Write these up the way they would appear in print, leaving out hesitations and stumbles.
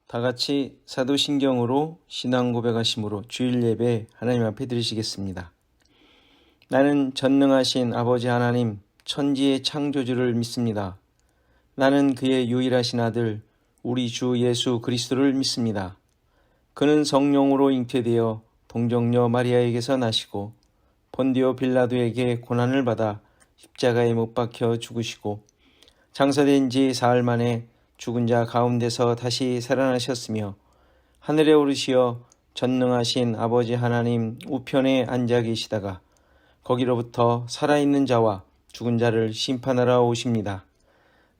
다 같이 사도신경으로 신앙 고백하심으로 주일 예배 하나님 앞에 드리시겠습니다. 나는 전능하신 아버지 하나님 천지의 창조주를 믿습니다. 나는 그의 유일하신 아들 우리 주 예수 그리스도를 믿습니다. 그는 성령으로 잉태되어 동정녀 마리아에게서 나시고 본디오 빌라도에게 고난을 받아 십자가에 못 박혀 죽으시고 장사된 지 사흘 만에 죽은 자 가운데서 다시 살아나셨으며 하늘에 오르시어 전능하신 아버지 하나님 우편에 앉아 계시다가 거기로부터 살아있는 자와 죽은 자를 심판하러 오십니다.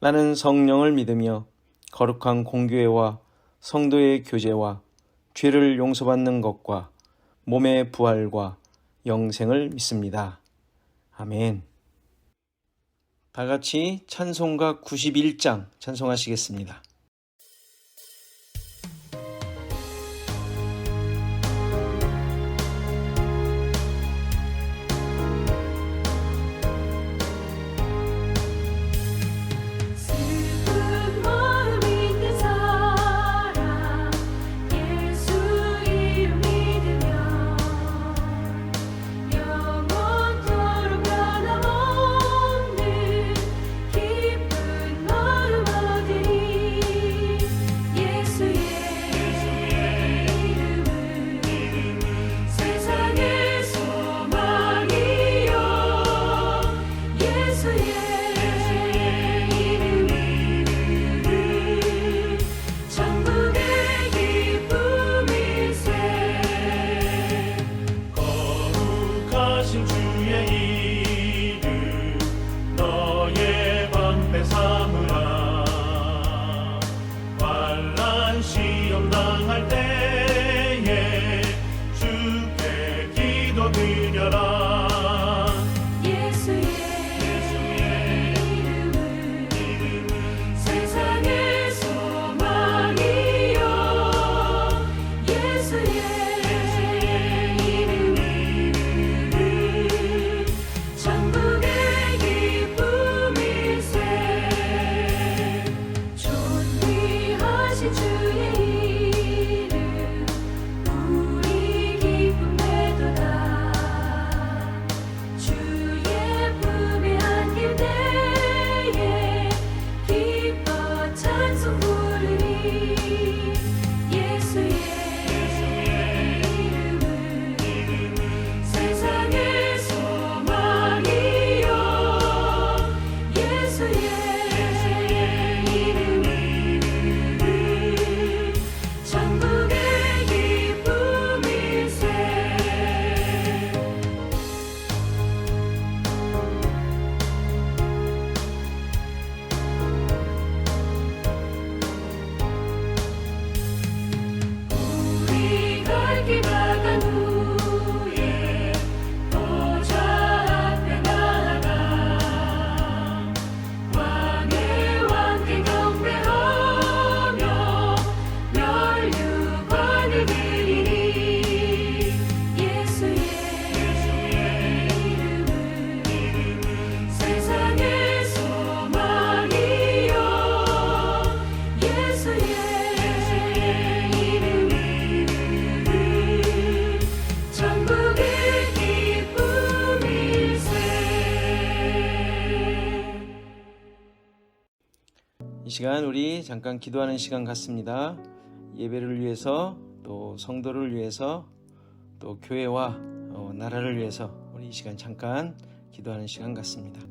나는 성령을 믿으며 거룩한 공교회와 성도의 교제와 죄를 용서받는 것과 몸의 부활과 영생을 믿습니다. 아멘. 다 같이 찬송가 91장 찬송하시겠습니다. 이 시간 우리 잠깐 기도하는 시간 같습니다. 예배를 위해서 또 성도를 위해서 또 교회와 나라를 위해서 우리 이 시간 잠깐 기도하는 시간 같습니다.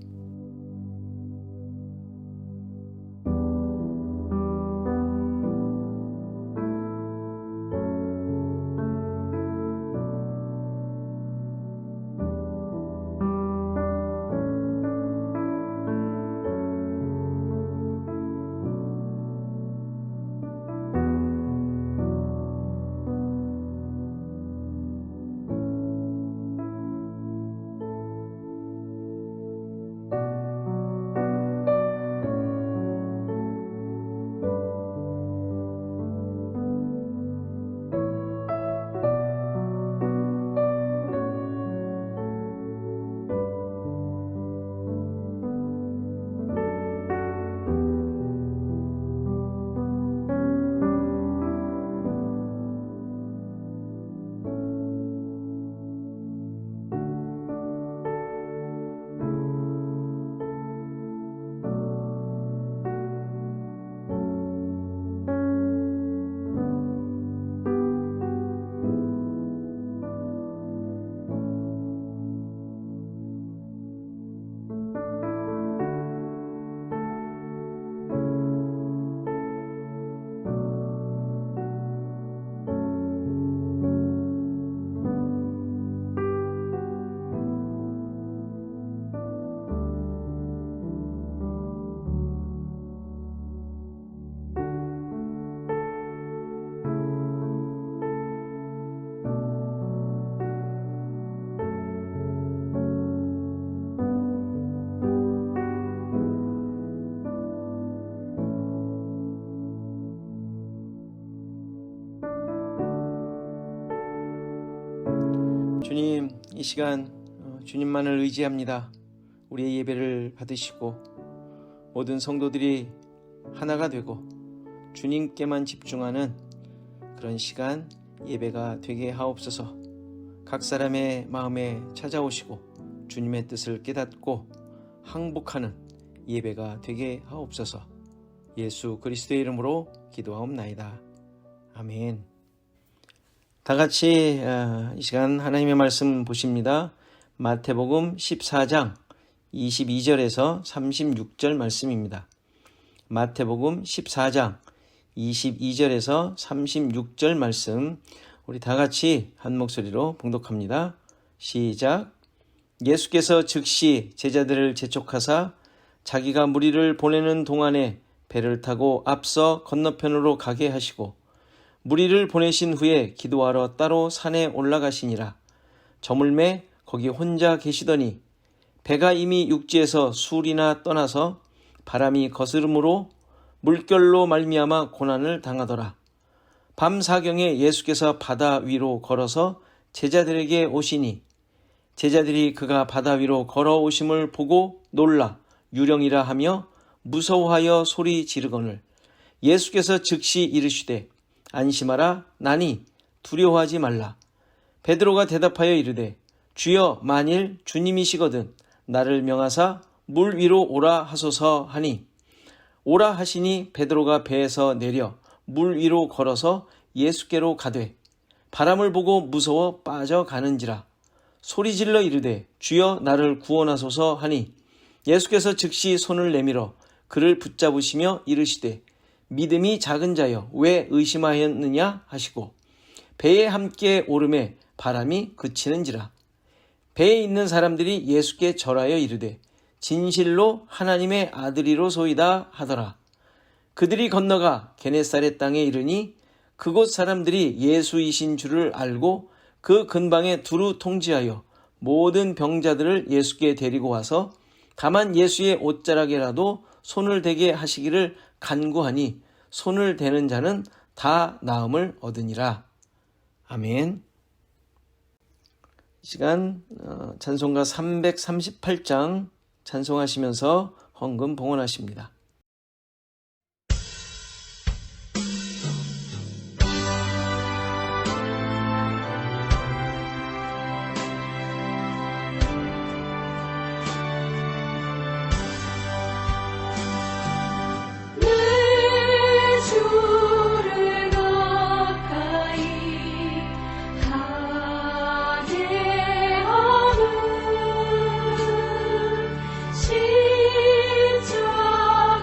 주님, 이 시간 주님만을 의지합니다. 우리의 예배를 받으시고 모든 성도들이 하나가 되고 주님께만 집중하는 그런 시간 예배가 되게 하옵소서. 각 사람의 마음에 찾아오시고 주님의 뜻을 깨닫고 항복하는 예배가 되게 하옵소서. 예수 그리스도의 이름으로 기도하옵나이다. 아멘. 다 같이 이 시간 하나님의 말씀 보십니다. 마태복음 14장 22절에서 36절 말씀입니다. 마태복음 14장 22절에서 36절 말씀, 우리 다 같이 한 목소리로 봉독합니다. 시작. 예수께서 즉시 제자들을 재촉하사 자기가 무리를 보내는 동안에 배를 타고 앞서 건너편으로 가게 하시고 무리를 보내신 후에 기도하러 따로 산에 올라가시니라. 저물매 거기 혼자 계시더니 배가 이미 육지에서 술이나 떠나서 바람이 거스름으로 물결로 말미암아 고난을 당하더라. 밤 사경에 예수께서 바다 위로 걸어서 제자들에게 오시니 제자들이 그가 바다 위로 걸어오심을 보고 놀라 유령이라 하며 무서워하여 소리 지르거늘 예수께서 즉시 이르시되 안심하라. 나니 두려워하지 말라. 베드로가 대답하여 이르되 주여, 만일 주님이시거든 나를 명하사 물 위로 오라 하소서 하니 오라 하시니 베드로가 배에서 내려 물 위로 걸어서 예수께로 가되 바람을 보고 무서워 빠져가는지라. 소리질러 이르되 주여, 나를 구원하소서 하니 예수께서 즉시 손을 내밀어 그를 붙잡으시며 이르시되 믿음이 작은 자여 왜 의심하였느냐 하시고 배에 함께 오름에 바람이 그치는지라. 배에 있는 사람들이 예수께 절하여 이르되 진실로 하나님의 아들이로소이다 하더라. 그들이 건너가 게네사렛 땅에 이르니 그곳 사람들이 예수이신 줄을 알고 그 근방에 두루 통지하여 모든 병자들을 예수께 데리고 와서 다만 예수의 옷자락에라도 손을 대게 하시기를 간구하니 손을 대는 자는 다 나음을 얻으니라. 아멘. 이 시간 찬송가 338장 찬송하시면서 헌금 봉헌하십니다. 진짜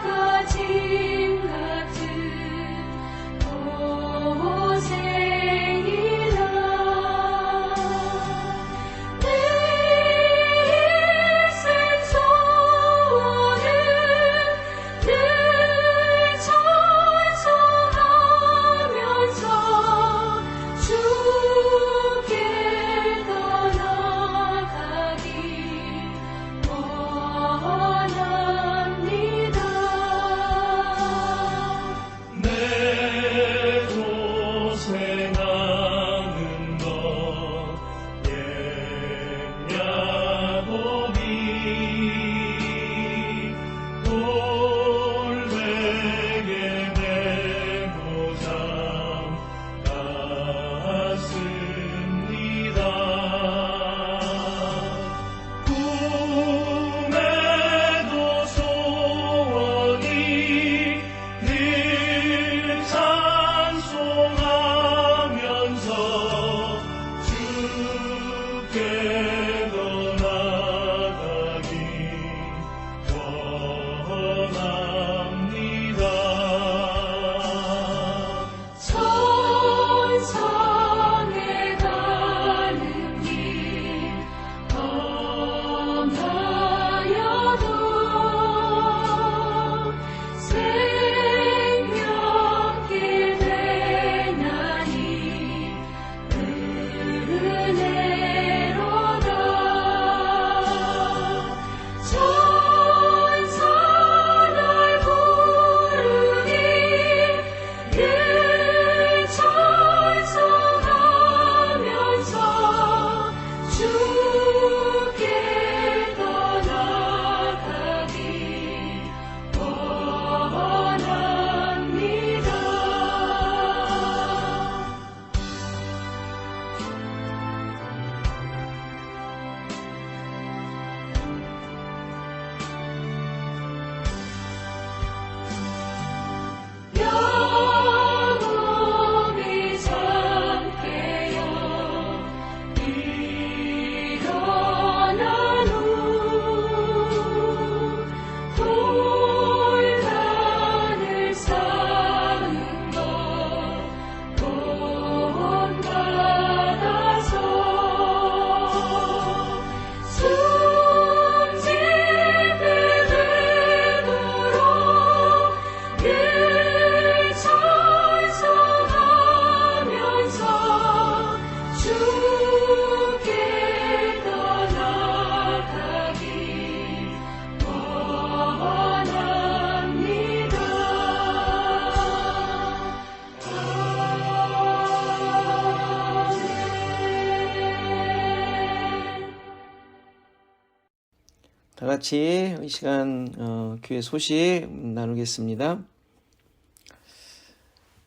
같이 이 시간 교회 소식 나누겠습니다.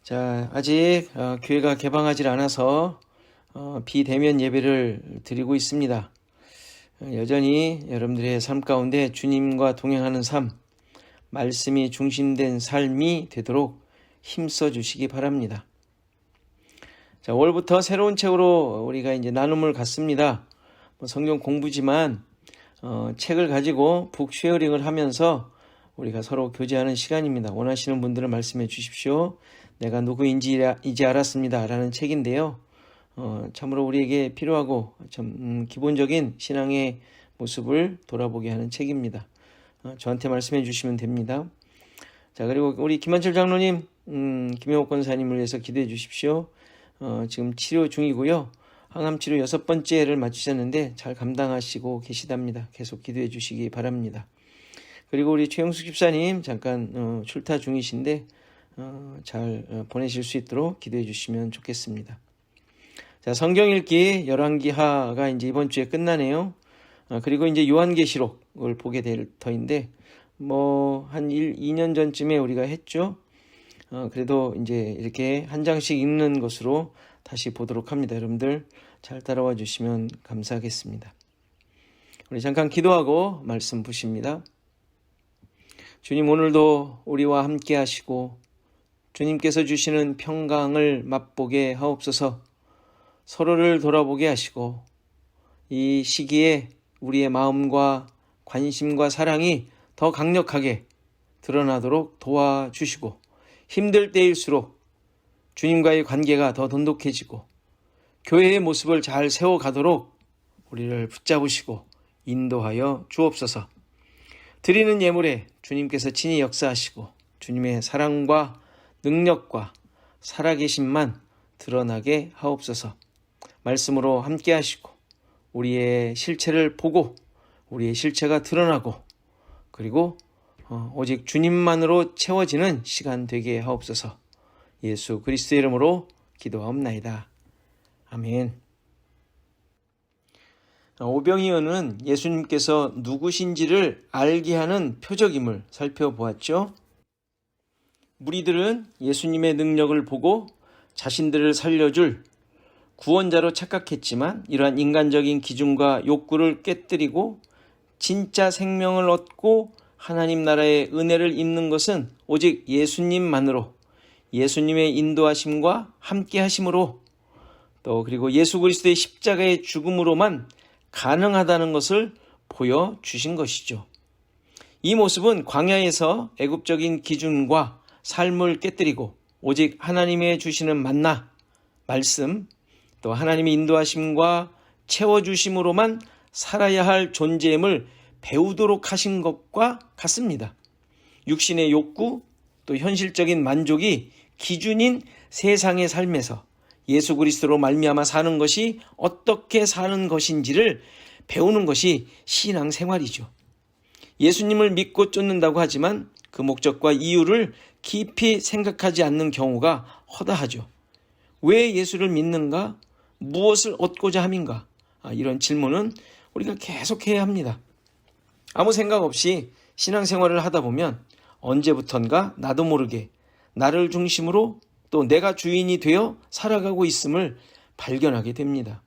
자, 아직 교회가 개방하지 않아서 비대면 예배를 드리고 있습니다. 여전히 여러분들의 삶 가운데 주님과 동행하는 삶, 말씀이 중심된 삶이 되도록 힘써 주시기 바랍니다. 자, 5월부터 새로운 책으로 우리가 이제 나눔을 갖습니다. 성경 공부지만 책을 가지고 북 쉐어링을 하면서 우리가 서로 교제하는 시간입니다. 원하시는 분들은 말씀해 주십시오. 내가 누구인지 이제 알았습니다. 라는 책인데요. 참으로 우리에게 필요하고 기본적인 신앙의 모습을 돌아보게 하는 책입니다. 저한테 말씀해 주시면 됩니다. 자, 그리고 우리 김한철 장로님, 김영옥 권사님을 위해서 기도해 주십시오. 지금 치료 중이고요. 항암 치료 6번째를 마치셨는데 잘 감당하시고 계시답니다. 계속 기도해 주시기 바랍니다. 그리고 우리 최영숙 집사님 잠깐 출타 중이신데 잘 보내실 수 있도록 기도해 주시면 좋겠습니다. 자, 성경 읽기 열왕기하가 이제 이번 주에 끝나네요. 그리고 이제 요한계시록을 보게 될 터인데 한 2년 전쯤에 우리가 했죠. 그래도 이제 이렇게 한 장씩 읽는 것으로 다시 보도록 합니다. 여러분들 잘 따라와 주시면 감사하겠습니다. 우리 잠깐 기도하고 말씀 보십니다. 주님, 오늘도 우리와 함께 하시고 주님께서 주시는 평강을 맛보게 하옵소서. 서로를 돌아보게 하시고 이 시기에 우리의 마음과 관심과 사랑이 더 강력하게 드러나도록 도와주시고 힘들 때일수록 주님과의 관계가 더 돈독해지고 교회의 모습을 잘 세워가도록 우리를 붙잡으시고 인도하여 주옵소서. 드리는 예물에 주님께서 친히 역사하시고 주님의 사랑과 능력과 살아계심만 드러나게 하옵소서. 말씀으로 함께 하시고 우리의 실체를 보고 우리의 실체가 드러나고 그리고 오직 주님만으로 채워지는 시간 되게 하옵소서. 예수 그리스도의 이름으로 기도하옵나이다. 아멘. 오병이어는 예수님께서 누구신지를 알게 하는 표적임을 살펴보았죠. 무리들은 예수님의 능력을 보고 자신들을 살려줄 구원자로 착각했지만 이러한 인간적인 기준과 욕구를 깨뜨리고 진짜 생명을 얻고 하나님 나라의 은혜를 입는 것은 오직 예수님만으로, 예수님의 인도하심과 함께 하심으로, 또 그리고 예수 그리스도의 십자가의 죽음으로만 가능하다는 것을 보여주신 것이죠. 이 모습은 광야에서 애굽적인 기준과 삶을 깨뜨리고 오직 하나님의 주시는 만나, 말씀, 또 하나님의 인도하심과 채워주심으로만 살아야 할 존재임을 배우도록 하신 것과 같습니다. 육신의 욕구, 또 현실적인 만족이 기준인 세상의 삶에서 예수 그리스도로 말미암아 사는 것이 어떻게 사는 것인지를 배우는 것이 신앙생활이죠. 예수님을 믿고 쫓는다고 하지만 그 목적과 이유를 깊이 생각하지 않는 경우가 허다하죠. 왜 예수를 믿는가? 무엇을 얻고자 함인가? 이런 질문은 우리가 계속해야 합니다. 아무 생각 없이 신앙생활을 하다 보면 언제부턴가 나도 모르게 나를 중심으로 또 내가 주인이 되어 살아가고 있음을 발견하게 됩니다.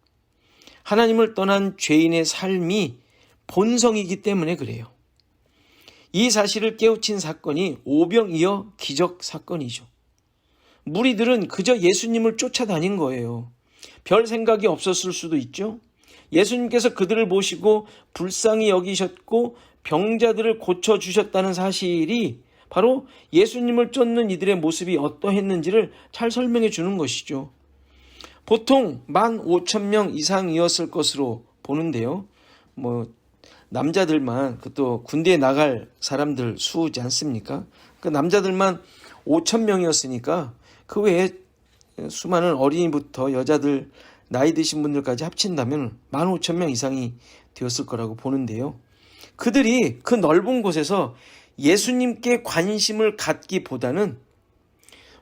하나님을 떠난 죄인의 삶이 본성이기 때문에 그래요. 이 사실을 깨우친 사건이 오병이어 기적 사건이죠. 무리들은 그저 예수님을 쫓아다닌 거예요. 별 생각이 없었을 수도 있죠. 예수님께서 그들을 보시고 불쌍히 여기셨고 병자들을 고쳐주셨다는 사실이 바로 예수님을 쫓는 이들의 모습이 어떠했는지를 잘 설명해 주는 것이죠. 보통 15,000명 이상이었을 것으로 보는데요. 남자들만, 그것도 군대에 나갈 사람들 수지 않습니까? 그 남자들만 5,000명이었으니까 그 외에 수많은 어린이부터 여자들, 나이 드신 분들까지 합친다면 15,000명 이상이 되었을 거라고 보는데요. 그들이 그 넓은 곳에서 예수님께 관심을 갖기보다는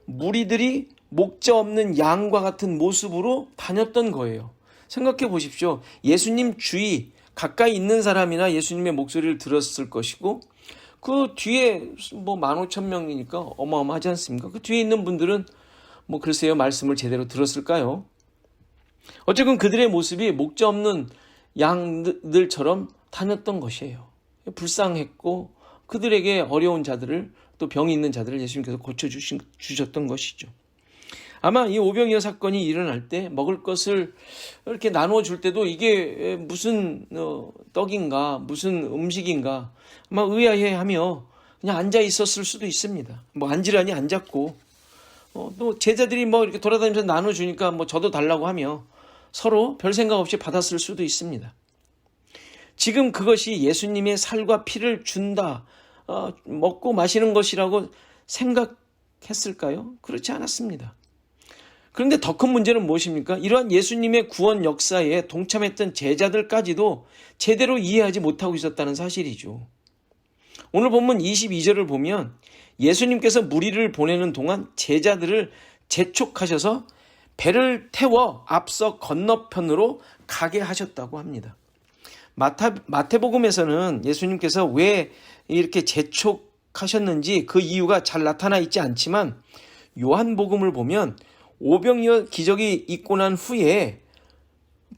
무리들이 목자 없는 양과 같은 모습으로 다녔던 거예요. 생각해 보십시오. 예수님 주위 가까이 있는 사람이나 예수님의 목소리를 들었을 것이고, 그 뒤에 뭐 15,000명이니까 어마어마하지 않습니까? 그 뒤에 있는 분들은 뭐 글쎄요, 말씀을 제대로 들었을까요? 어쨌든 그들의 모습이 목자 없는 양들처럼 다녔던 것이에요. 불쌍했고 그들에게 어려운 자들을, 또 병이 있는 자들을 예수님께서 고쳐주셨던 것이죠. 아마 이 오병이어 사건이 일어날 때 먹을 것을 이렇게 나눠줄 때도 이게 무슨 떡인가, 무슨 음식인가 아마 의아해하며 그냥 앉아 있었을 수도 있습니다. 뭐 안지란히 앉았고, 또 제자들이 뭐 이렇게 돌아다니면서 나눠주니까 뭐 저도 달라고 하며 서로 별 생각 없이 받았을 수도 있습니다. 지금 그것이 예수님의 살과 피를 준다, 먹고 마시는 것이라고 생각했을까요? 그렇지 않았습니다. 그런데 더 큰 문제는 무엇입니까? 이러한 예수님의 구원 역사에 동참했던 제자들까지도 제대로 이해하지 못하고 있었다는 사실이죠. 오늘 본문 22절을 보면 예수님께서 무리를 보내는 동안 제자들을 재촉하셔서 배를 태워 앞서 건너편으로 가게 하셨다고 합니다. 마태복음에서는 예수님께서 왜 이렇게 재촉하셨는지 그 이유가 잘 나타나 있지 않지만, 요한복음을 보면 오병이어 기적이 있고 난 후에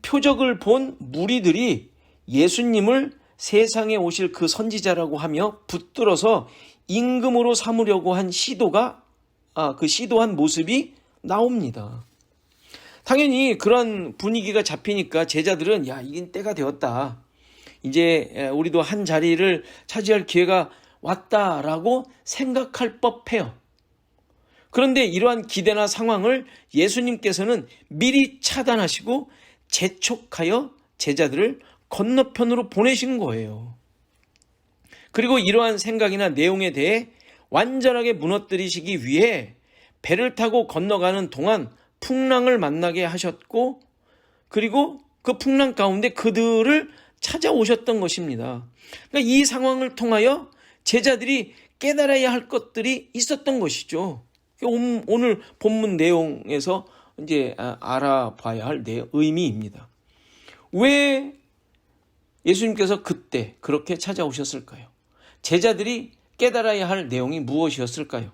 표적을 본 무리들이 예수님을 세상에 오실 그 선지자라고 하며 붙들어서 임금으로 삼으려고 한 그 시도한 모습이 나옵니다. 당연히 그런 분위기가 잡히니까 제자들은 이긴 때가 되었다, 이제 우리도 한 자리를 차지할 기회가 왔다라고 생각할 법해요. 그런데 이러한 기대나 상황을 예수님께서는 미리 차단하시고 재촉하여 제자들을 건너편으로 보내신 거예요. 그리고 이러한 생각이나 내용에 대해 완전하게 무너뜨리시기 위해 배를 타고 건너가는 동안 풍랑을 만나게 하셨고, 그리고 그 풍랑 가운데 그들을 찾아오셨던 것입니다. 그러니까 이 상황을 통하여 제자들이 깨달아야 할 것들이 있었던 것이죠. 오늘 본문 내용에서 이제 알아봐야 할 의미입니다. 왜 예수님께서 그때 그렇게 찾아오셨을까요? 제자들이 깨달아야 할 내용이 무엇이었을까요?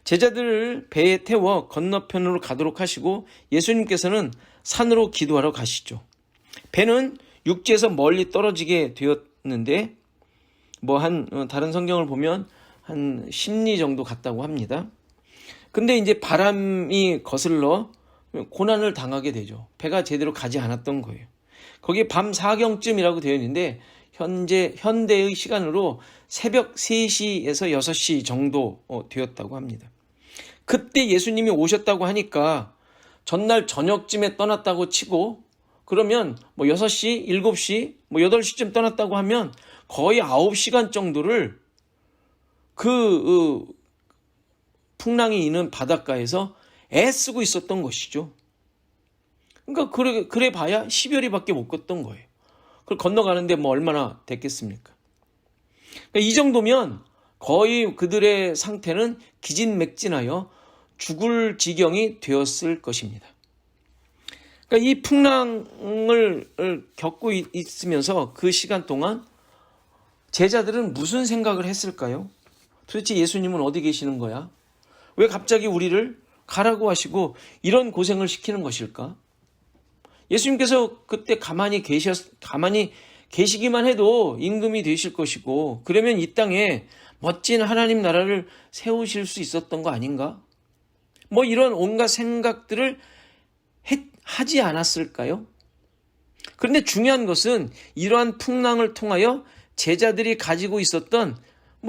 제자들을 배에 태워 건너편으로 가도록 하시고 예수님께서는 산으로 기도하러 가시죠. 배는 육지에서 멀리 떨어지게 되었는데 다른 성경을 보면 한 10리 정도 갔다고 합니다. 근데 이제 바람이 거슬러 고난을 당하게 되죠. 배가 제대로 가지 않았던 거예요. 거기에 밤 4경쯤이라고 되어 있는데 현대의 시간으로 새벽 3시에서 6시 정도 되었다고 합니다. 그때 예수님이 오셨다고 하니까 전날 저녁쯤에 떠났다고 치고, 그러면 6시, 7시, 8시쯤 떠났다고 하면 거의 9시간 정도를 그 풍랑이 있는 바닷가에서 애쓰고 있었던 것이죠. 그러니까 그래 봐야 10여리밖에 못 걷던 거예요. 그걸 건너가는데 얼마나 됐겠습니까? 그러니까 이 정도면 거의 그들의 상태는 기진맥진하여 죽을 지경이 되었을 것입니다. 그러니까 이 풍랑을 겪고 있으면서 그 시간 동안 제자들은 무슨 생각을 했을까요? 도대체 예수님은 어디 계시는 거야? 왜 갑자기 우리를 가라고 하시고 이런 고생을 시키는 것일까? 예수님께서 그때 가만히 계시기만 해도 임금이 되실 것이고, 그러면 이 땅에 멋진 하나님 나라를 세우실 수 있었던 거 아닌가? 이런 온갖 생각들을 하지 않았을까요? 그런데 중요한 것은 이러한 풍랑을 통하여 제자들이 가지고 있었던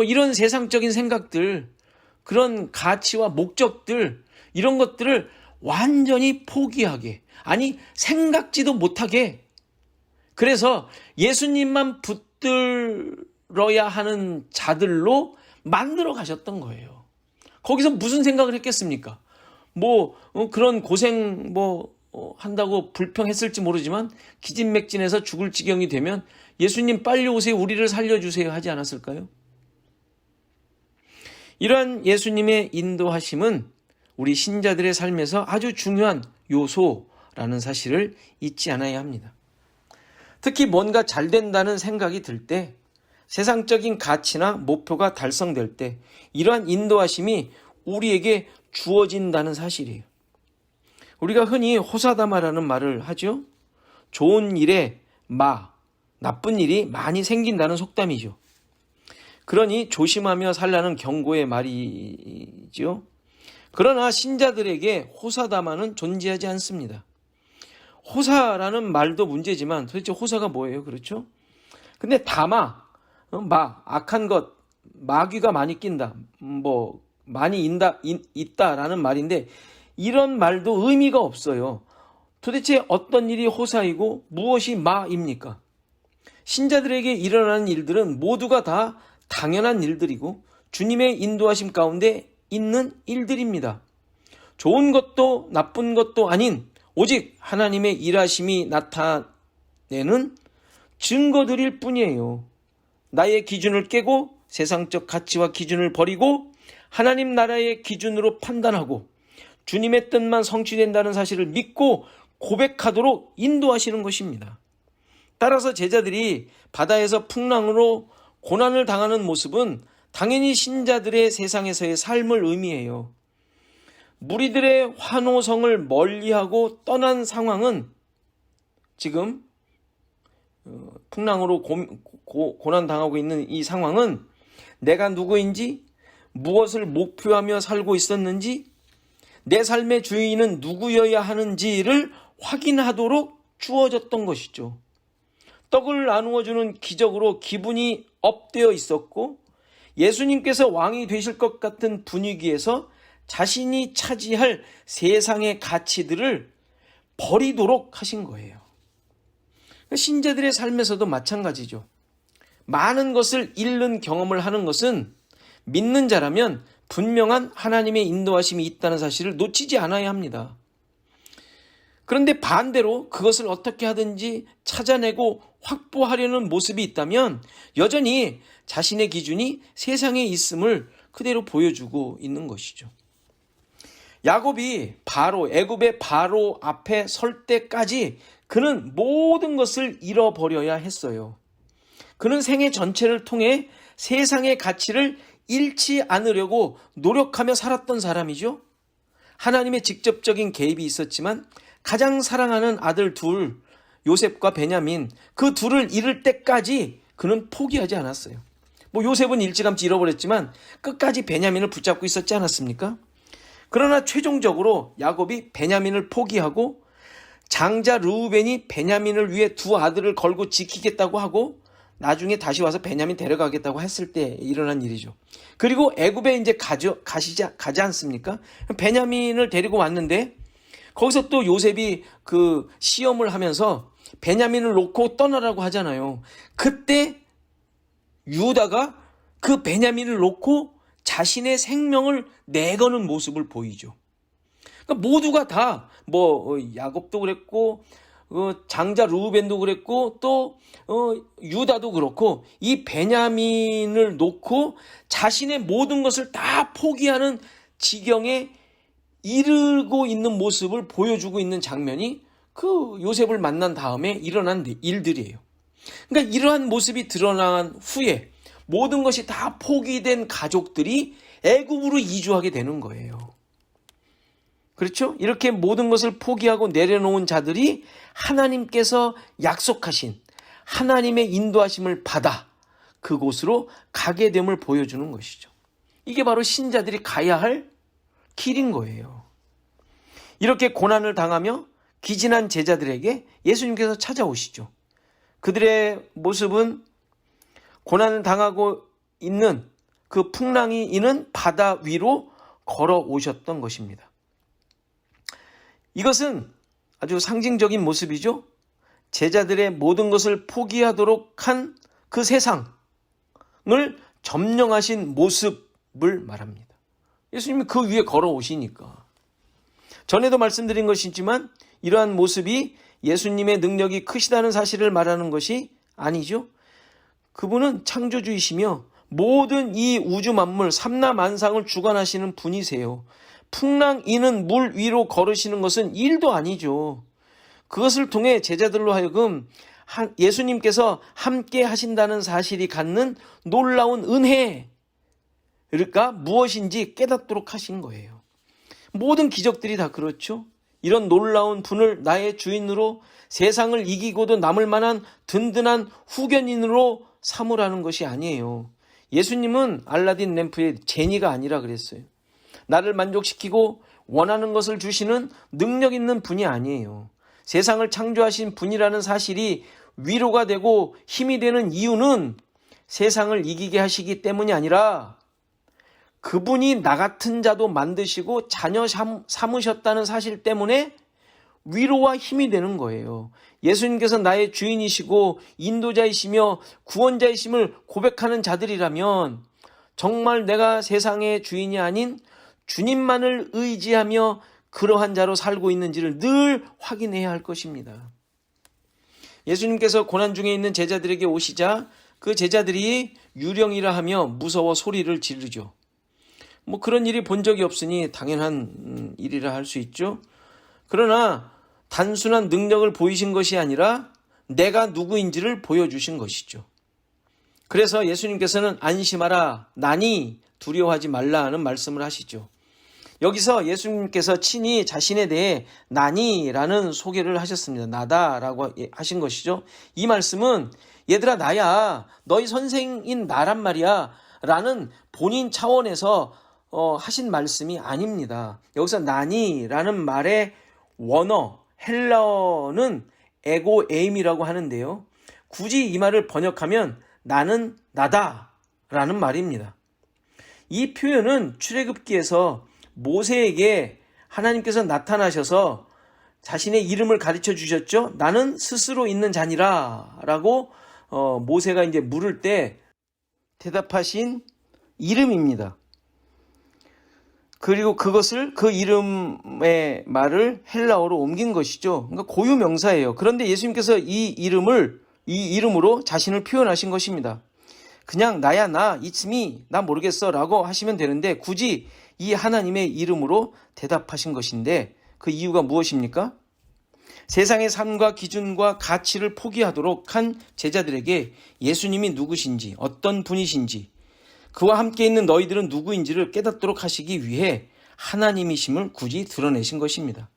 이런 세상적인 생각들, 그런 가치와 목적들, 이런 것들을 완전히 포기하게, 아니 생각지도 못하게, 그래서 예수님만 붙들어야 하는 자들로 만들어 가셨던 거예요. 거기서 무슨 생각을 했겠습니까? 그런 고생 한다고 불평했을지 모르지만 기진맥진해서 죽을 지경이 되면 예수님 빨리 오세요, 우리를 살려주세요 하지 않았을까요? 이러한 예수님의 인도하심은 우리 신자들의 삶에서 아주 중요한 요소라는 사실을 잊지 않아야 합니다. 특히 뭔가 잘 된다는 생각이 들 때, 세상적인 가치나 목표가 달성될 때 이러한 인도하심이 우리에게 주어진다는 사실이에요. 우리가 흔히 호사다마라는 말을 하죠. 좋은 일에 나쁜 일이 많이 생긴다는 속담이죠. 그러니 조심하며 살라는 경고의 말이죠. 그러나 신자들에게 호사다마는 존재하지 않습니다. 호사라는 말도 문제지만 도대체 호사가 뭐예요? 그렇죠? 근데 악한 것, 마귀가 많이 낀다, 많이 있다라는 말인데 이런 말도 의미가 없어요. 도대체 어떤 일이 호사이고 무엇이 마입니까? 신자들에게 일어나는 일들은 모두가 다 당연한 일들이고 주님의 인도하심 가운데 있는 일들입니다. 좋은 것도 나쁜 것도 아닌 오직 하나님의 일하심이 나타내는 증거들일 뿐이에요. 나의 기준을 깨고 세상적 가치와 기준을 버리고 하나님 나라의 기준으로 판단하고 주님의 뜻만 성취된다는 사실을 믿고 고백하도록 인도하시는 것입니다. 따라서 제자들이 바다에서 풍랑으로 고난을 당하는 모습은 당연히 신자들의 세상에서의 삶을 의미해요. 무리들의 환호성을 멀리하고 떠난 상황은 지금 풍랑으로 고난당하고 있는 이 상황은 내가 누구인지, 무엇을 목표하며 살고 있었는지, 내 삶의 주인은 누구여야 하는지를 확인하도록 주어졌던 것이죠. 떡을 나누어주는 기적으로 기분이 업되어 있었고 예수님께서 왕이 되실 것 같은 분위기에서 자신이 차지할 세상의 가치들을 버리도록 하신 거예요. 신자들의 삶에서도 마찬가지죠. 많은 것을 잃는 경험을 하는 것은 믿는 자라면 분명한 하나님의 인도하심이 있다는 사실을 놓치지 않아야 합니다. 그런데 반대로 그것을 어떻게 하든지 찾아내고 확보하려는 모습이 있다면 여전히 자신의 기준이 세상에 있음을 그대로 보여주고 있는 것이죠. 야곱이 애굽의 바로 앞에 설 때까지 그는 모든 것을 잃어버려야 했어요. 그는 생애 전체를 통해 세상의 가치를 잃지 않으려고 노력하며 살았던 사람이죠. 하나님의 직접적인 개입이 있었지만 가장 사랑하는 아들 둘, 요셉과 베냐민, 그 둘을 잃을 때까지 그는 포기하지 않았어요. 요셉은 일찌감치 잃어버렸지만 끝까지 베냐민을 붙잡고 있었지 않았습니까? 그러나 최종적으로 야곱이 베냐민을 포기하고 장자 르우벤이 베냐민을 위해 두 아들을 걸고 지키겠다고 하고 나중에 다시 와서 베냐민 데려가겠다고 했을 때 일어난 일이죠. 그리고 애굽에 이제 가지 않습니까? 베냐민을 데리고 왔는데 거기서 또 요셉이 그 시험을 하면서 베냐민을 놓고 떠나라고 하잖아요. 그때 유다가 그 베냐민을 놓고 자신의 생명을 내거는 모습을 보이죠. 그러니까 모두가 다 야곱도 그랬고 장자 르우벤도 그랬고 또 유다도 그렇고 이 베냐민을 놓고 자신의 모든 것을 다 포기하는 지경에 이르고 있는 모습을 보여주고 있는 장면이 그 요셉을 만난 다음에 일어난 일들이에요. 그러니까 이러한 모습이 드러난 후에 모든 것이 다 포기된 가족들이 애굽으로 이주하게 되는 거예요. 그렇죠? 이렇게 모든 것을 포기하고 내려놓은 자들이 하나님께서 약속하신 하나님의 인도하심을 받아 그곳으로 가게 됨을 보여주는 것이죠. 이게 바로 신자들이 가야 할 길인 거예요. 이렇게 고난을 당하며 기진한 제자들에게 예수님께서 찾아오시죠. 그들의 모습은 고난을 당하고 있는 그 풍랑이 있는 바다 위로 걸어오셨던 것입니다. 이것은 아주 상징적인 모습이죠. 제자들의 모든 것을 포기하도록 한 그 세상을 점령하신 모습을 말합니다. 예수님이 그 위에 걸어오시니까. 전에도 말씀드린 것이지만 이러한 모습이 예수님의 능력이 크시다는 사실을 말하는 것이 아니죠. 그분은 창조주이시며 모든 이 우주 만물 삼라만상을 주관하시는 분이세요. 풍랑 이는 물 위로 걸으시는 것은 일도 아니죠. 그것을 통해 제자들로 하여금 예수님께서 함께 하신다는 사실이 갖는 놀라운 은혜가 무엇인지 깨닫도록 하신 거예요. 모든 기적들이 다 그렇죠. 이런 놀라운 분을 나의 주인으로 세상을 이기고도 남을 만한 든든한 후견인으로 삼으라는 것이 아니에요. 예수님은 알라딘 램프의 제니가 아니라 그랬어요. 나를 만족시키고 원하는 것을 주시는 능력 있는 분이 아니에요. 세상을 창조하신 분이라는 사실이 위로가 되고 힘이 되는 이유는 세상을 이기게 하시기 때문이 아니라 그분이 나 같은 자도 만드시고 자녀 삼으셨다는 사실 때문에 위로와 힘이 되는 거예요. 예수님께서 나의 주인이시고 인도자이시며 구원자이심을 고백하는 자들이라면 정말 내가 세상의 주인이 아닌 주님만을 의지하며 그러한 자로 살고 있는지를 늘 확인해야 할 것입니다. 예수님께서 고난 중에 있는 제자들에게 오시자 그 제자들이 유령이라 하며 무서워 소리를 지르죠. 그런 일이 본 적이 없으니 당연한 일이라 할 수 있죠. 그러나 단순한 능력을 보이신 것이 아니라 내가 누구인지를 보여주신 것이죠. 그래서 예수님께서는 안심하라, 나니 두려워하지 말라 하는 말씀을 하시죠. 여기서 예수님께서 친히 자신에 대해 나니라는 소개를 하셨습니다. 나다라고 하신 것이죠. 이 말씀은 얘들아 나야, 너희 선생인 나란 말이야 라는 본인 차원에서 하신 말씀이 아닙니다. 여기서 나니라는 말의 원어, 헬라어는 에고 에임이라고 하는데요. 굳이 이 말을 번역하면 나는 나다라는 말입니다. 이 표현은 출애굽기에서 모세에게 하나님께서 나타나셔서 자신의 이름을 가르쳐 주셨죠. 나는 스스로 있는 자니라 라고 모세가 이제 물을 때 대답하신 이름입니다. 그리고 그것을 그 이름의 말을 헬라어로 옮긴 것이죠. 그러니까 고유 명사예요. 그런데 예수님께서 이 이름으로 자신을 표현하신 것입니다. 그냥 나야 나, it's me, 나 모르겠어 라고 하시면 되는데 굳이 이 하나님의 이름으로 대답하신 것인데 그 이유가 무엇입니까? 세상의 삶과 기준과 가치를 포기하도록 한 제자들에게 예수님이 누구신지, 어떤 분이신지, 그와 함께 있는 너희들은 누구인지를 깨닫도록 하시기 위해 하나님이심을 굳이 드러내신 것입니다.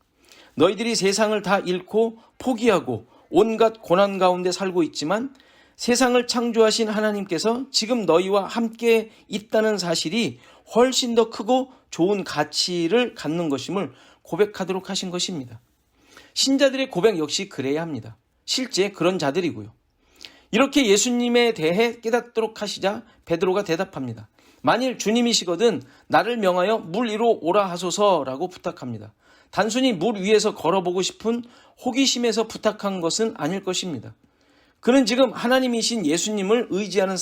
너희들이 세상을 다 잃고 포기하고 온갖 고난 가운데 살고 있지만 세상을 창조하신 하나님께서 지금 너희와 함께 있다는 사실이 훨씬 더 크고 좋은 가치를 갖는 것임을 고백하도록 하신 것입니다. 신자들의 고백 역시 그래야 합니다. 실제 그런 자들이고요. 이렇게 예수님에 대해 깨닫도록 하시자 베드로가 대답합니다. 만일 주님이시거든 나를 명하여 물 위로 오라 하소서라고 부탁합니다. 단순히 물 위에서 걸어보고 싶은 호기심에서 부탁한 것은 아닐 것입니다. 그는 지금 하나님이신 예수님을 의지하는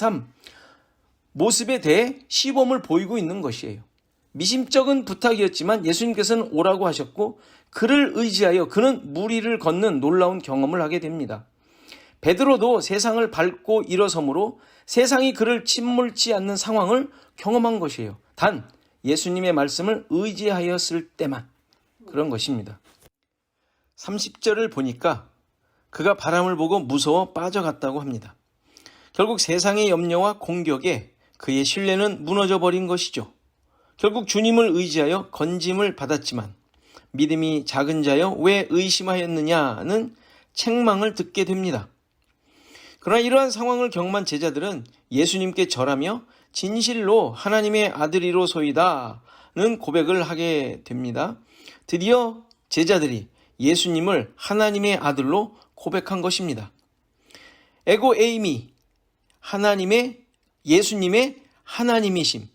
모습에 대해 시범을 보이고 있는 것이에요. 미심쩍은 부탁이었지만 예수님께서는 오라고 하셨고 그를 의지하여 그는 물 위를 걷는 놀라운 경험을 하게 됩니다. 베드로도 세상을 밟고 일어서므로 세상이 그를 침몰치 않는 상황을 경험한 것이에요. 단 예수님의 말씀을 의지하였을 때만 그런 것입니다. 30절을 보니까 그가 바람을 보고 무서워 빠져갔다고 합니다. 결국 세상의 염려와 공격에 그의 신뢰는 무너져 버린 것이죠. 결국 주님을 의지하여 건짐을 받았지만 믿음이 작은 자여 왜 의심하였느냐는 책망을 듣게 됩니다. 그러나 이러한 상황을 경험한 제자들은 예수님께 절하며 진실로 하나님의 아들이로소이다는 고백을 하게 됩니다. 드디어 제자들이 예수님을 하나님의 아들로 고백한 것입니다. 에고 에이미, 예수님의 하나님이심,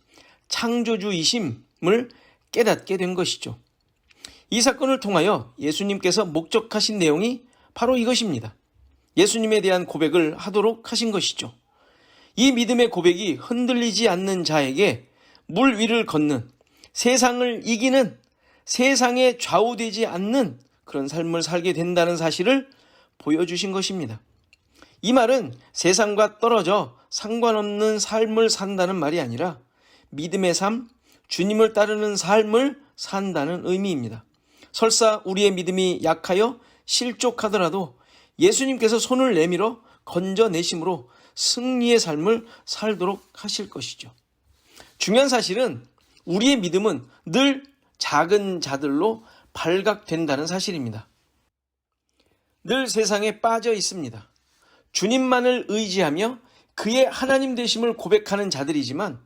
창조주이심을 깨닫게 된 것이죠. 이 사건을 통하여 예수님께서 목적하신 내용이 바로 이것입니다. 예수님에 대한 고백을 하도록 하신 것이죠. 이 믿음의 고백이 흔들리지 않는 자에게 물 위를 걷는, 세상을 이기는, 세상에 좌우되지 않는 그런 삶을 살게 된다는 사실을 보여주신 것입니다. 이 말은 세상과 떨어져 상관없는 삶을 산다는 말이 아니라 믿음의 삶, 주님을 따르는 삶을 산다는 의미입니다. 설사 우리의 믿음이 약하여 실족하더라도 예수님께서 손을 내밀어 건져내심으로 승리의 삶을 살도록 하실 것이죠. 중요한 사실은 우리의 믿음은 늘 작은 자들로 발각된다는 사실입니다. 늘 세상에 빠져 있습니다. 주님만을 의지하며 그의 하나님 되심을 고백하는 자들이지만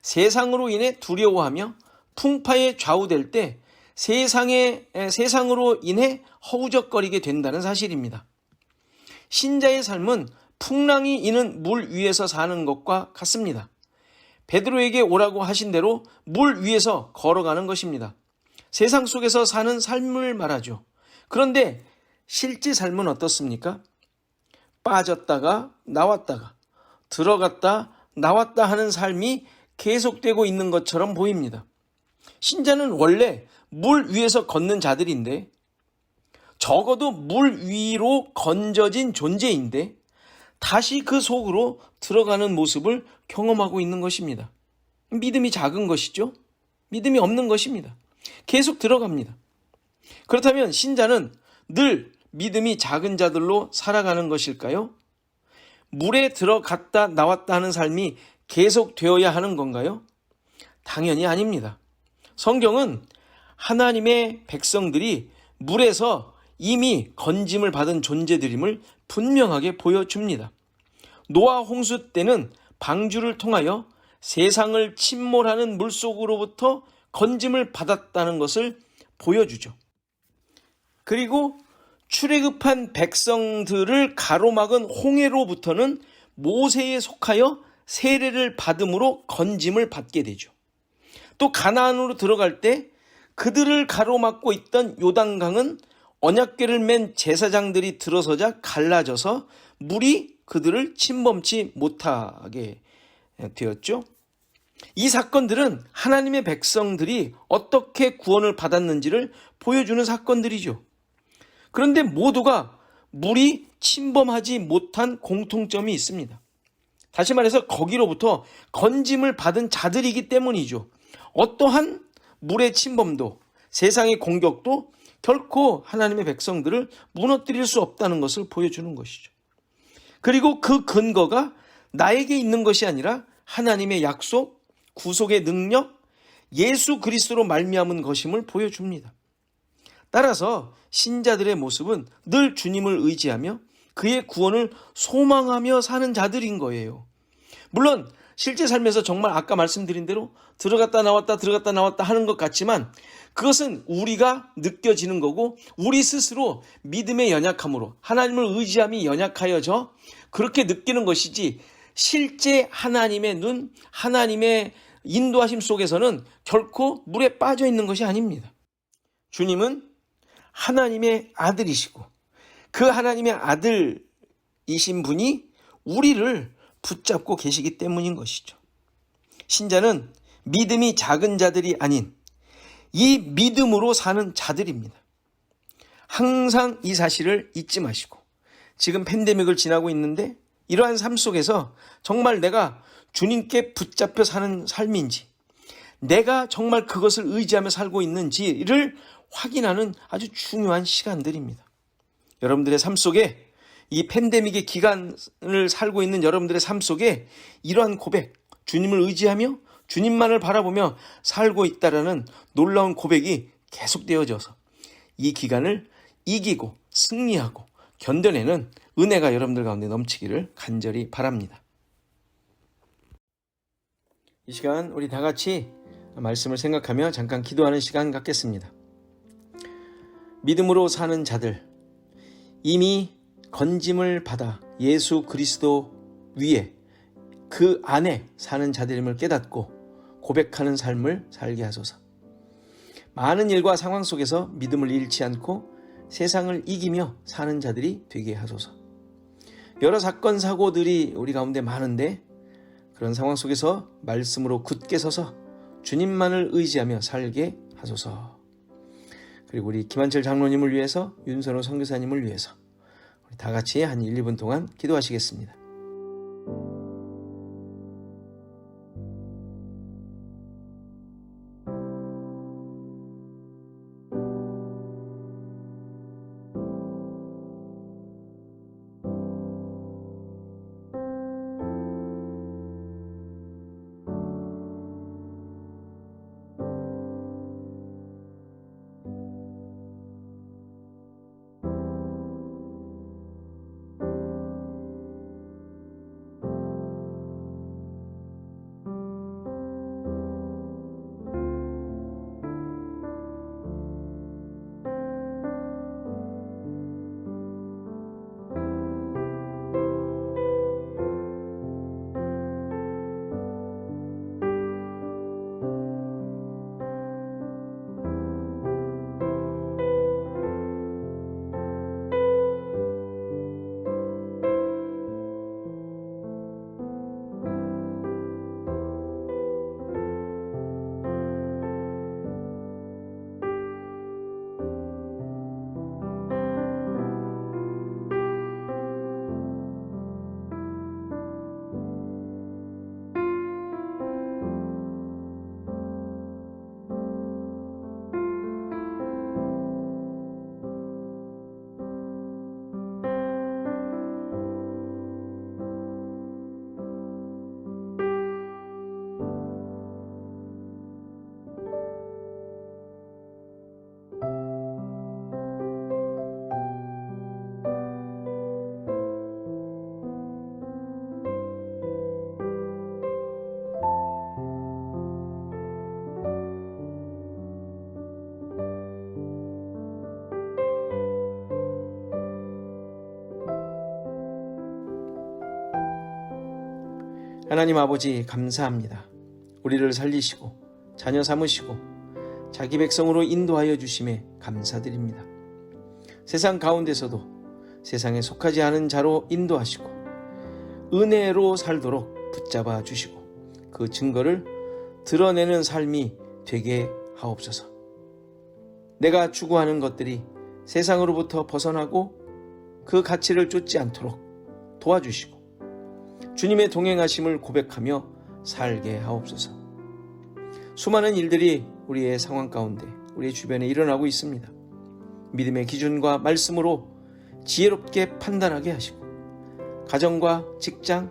세상으로 인해 두려워하며 풍파에 좌우될 때 세상으로 인해 허우적거리게 된다는 사실입니다. 신자의 삶은 풍랑이 이는 물 위에서 사는 것과 같습니다. 베드로에게 오라고 하신 대로 물 위에서 걸어가는 것입니다. 세상 속에서 사는 삶을 말하죠. 그런데 실제 삶은 어떻습니까? 빠졌다가 나왔다가 들어갔다 나왔다 하는 삶이 계속되고 있는 것처럼 보입니다. 신자는 원래 물 위에서 걷는 자들인데, 적어도 물 위로 건져진 존재인데 다시 그 속으로 들어가는 모습을 경험하고 있는 것입니다. 믿음이 작은 것이죠. 믿음이 없는 것입니다. 계속 들어갑니다. 그렇다면 신자는 늘 믿음이 작은 자들로 살아가는 것일까요? 물에 들어갔다 나왔다 하는 삶이 계속되어야 하는 건가요? 당연히 아닙니다. 성경은 하나님의 백성들이 물에서 이미 건짐을 받은 존재들임을 분명하게 보여줍니다. 노아 홍수 때는 방주를 통하여 세상을 침몰하는 물속으로부터 건짐을 받았다는 것을 보여주죠. 그리고 출애굽한 백성들을 가로막은 홍해로부터는 모세에 속하여 세례를 받음으로 건짐을 받게 되죠. 또 가나안으로 들어갈 때 그들을 가로막고 있던 요단강은 언약궤를 맨 제사장들이 들어서자 갈라져서 물이 그들을 침범치 못하게 되었죠. 이 사건들은 하나님의 백성들이 어떻게 구원을 받았는지를 보여주는 사건들이죠. 그런데 모두가 물이 침범하지 못한 공통점이 있습니다. 다시 말해서 거기로부터 건짐을 받은 자들이기 때문이죠. 어떠한 물의 침범도 세상의 공격도 결코 하나님의 백성들을 무너뜨릴 수 없다는 것을 보여주는 것이죠. 그리고 그 근거가 나에게 있는 것이 아니라 하나님의 약속, 구속의 능력, 예수 그리스도로 말미암은 것임을 보여줍니다. 따라서 신자들의 모습은 늘 주님을 의지하며 그의 구원을 소망하며 사는 자들인 거예요. 물론 실제 삶에서 정말 아까 말씀드린 대로 들어갔다 나왔다 하는 것 같지만 그것은 우리가 느껴지는 거고 우리 스스로 믿음의 연약함으로 하나님을 의지함이 연약하여져 그렇게 느끼는 것이지, 실제 하나님의 눈, 하나님의 인도하심 속에서는 결코 물에 빠져 있는 것이 아닙니다. 주님은 하나님의 아들이시고 그 하나님의 아들이신 분이 우리를 붙잡고 계시기 때문인 것이죠. 신자는 믿음이 작은 자들이 아닌 이 믿음으로 사는 자들입니다. 항상 이 사실을 잊지 마시고, 지금 팬데믹을 지나고 있는데 이러한 삶 속에서 정말 내가 주님께 붙잡혀 사는 삶인지, 내가 정말 그것을 의지하며 살고 있는지를 확인하는 아주 중요한 시간들입니다. 여러분들의 삶 속에, 이 팬데믹의 기간을 살고 있는 여러분들의 삶 속에 이러한 고백, 주님을 의지하며 주님만을 바라보며 살고 있다라는 놀라운 고백이 계속되어져서 이 기간을 이기고 승리하고 견뎌내는 은혜가 여러분들 가운데 넘치기를 간절히 바랍니다. 이 시간 우리 다 같이 말씀을 생각하며 잠깐 기도하는 시간 갖겠습니다. 믿음으로 사는 자들, 이미 건짐을 받아 예수 그리스도 위에 그 안에 사는 자들임을 깨닫고 고백하는 삶을 살게 하소서. 많은 일과 상황 속에서 믿음을 잃지 않고 세상을 이기며 사는 자들이 되게 하소서. 여러 사건 사고들이 우리 가운데 많은데 그런 상황 속에서 말씀으로 굳게 서서 주님만을 의지하며 살게 하소서. 그리고 우리 김한철 장로님을 위해서, 윤선호 선교사님을 위해서 우리 다 같이 한 1, 2분 동안 기도하시겠습니다. 하나님 아버지 감사합니다. 우리를 살리시고 자녀 삼으시고 자기 백성으로 인도하여 주심에 감사드립니다. 세상 가운데서도 세상에 속하지 않은 자로 인도하시고 은혜로 살도록 붙잡아 주시고 그 증거를 드러내는 삶이 되게 하옵소서. 내가 추구하는 것들이 세상으로부터 벗어나고 그 가치를 쫓지 않도록 도와주시고 주님의 동행하심을 고백하며 살게 하옵소서. 수많은 일들이 우리의 상황 가운데 우리의 주변에 일어나고 있습니다. 믿음의 기준과 말씀으로 지혜롭게 판단하게 하시고 가정과 직장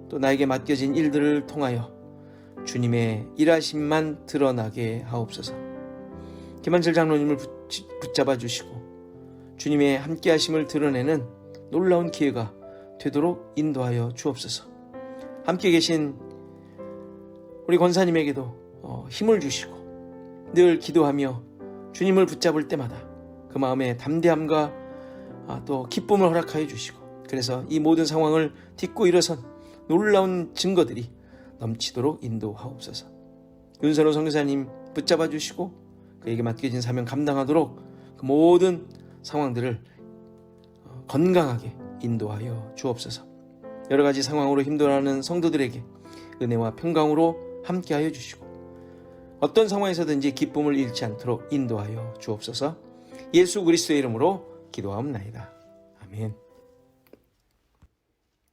또 나에게 맡겨진 일들을 통하여 주님의 일하심만 드러나게 하옵소서. 김한철 장로님을 붙잡아 주시고 주님의 함께하심을 드러내는 놀라운 기회가 되도록 인도하여 주옵소서. 함께 계신 우리 권사님에게도 힘을 주시고 늘 기도하며 주님을 붙잡을 때마다 그 마음에 담대함과 또 기쁨을 허락하여 주시고 그래서 이 모든 상황을 딛고 일어선 놀라운 증거들이 넘치도록 인도하옵소서. 윤선호 선교사님 붙잡아 주시고 그에게 맡겨진 사명 감당하도록 그 모든 상황들을 건강하게 인도하여 주옵소서. 여러 가지 상황으로 힘들어하는 성도들에게 은혜와 평강으로 함께하여 주시고 어떤 상황에서든지 기쁨을 잃지 않도록 인도하여 주옵소서. 예수 그리스도의 이름으로 기도하옵나이다. 아멘.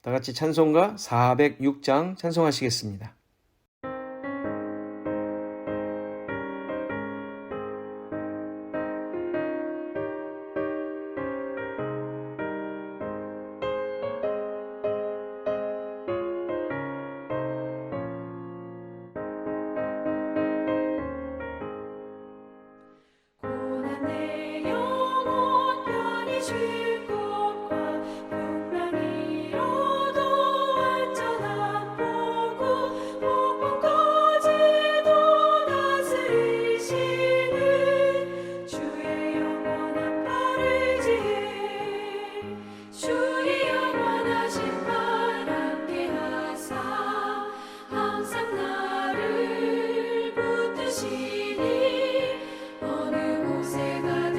다 같이 찬송가 406장 찬송하시겠습니다. 어느 곳에 가든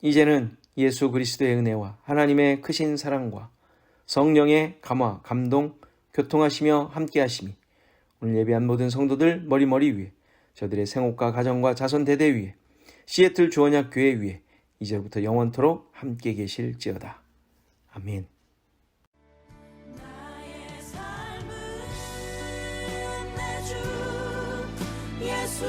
이제는 예수 그리스도의 은혜와 하나님의 크신 사랑과 성령의 감화, 감동, 교통하시며 함께하심이 오늘 예배한 모든 성도들 머리머리 위에, 저들의 생업과 가정과 자손 대대 위에, 시애틀 주언약 교회 위에 이제부터 영원토록 함께 계실지어다. 아멘. 나의 삶은 내 주 예수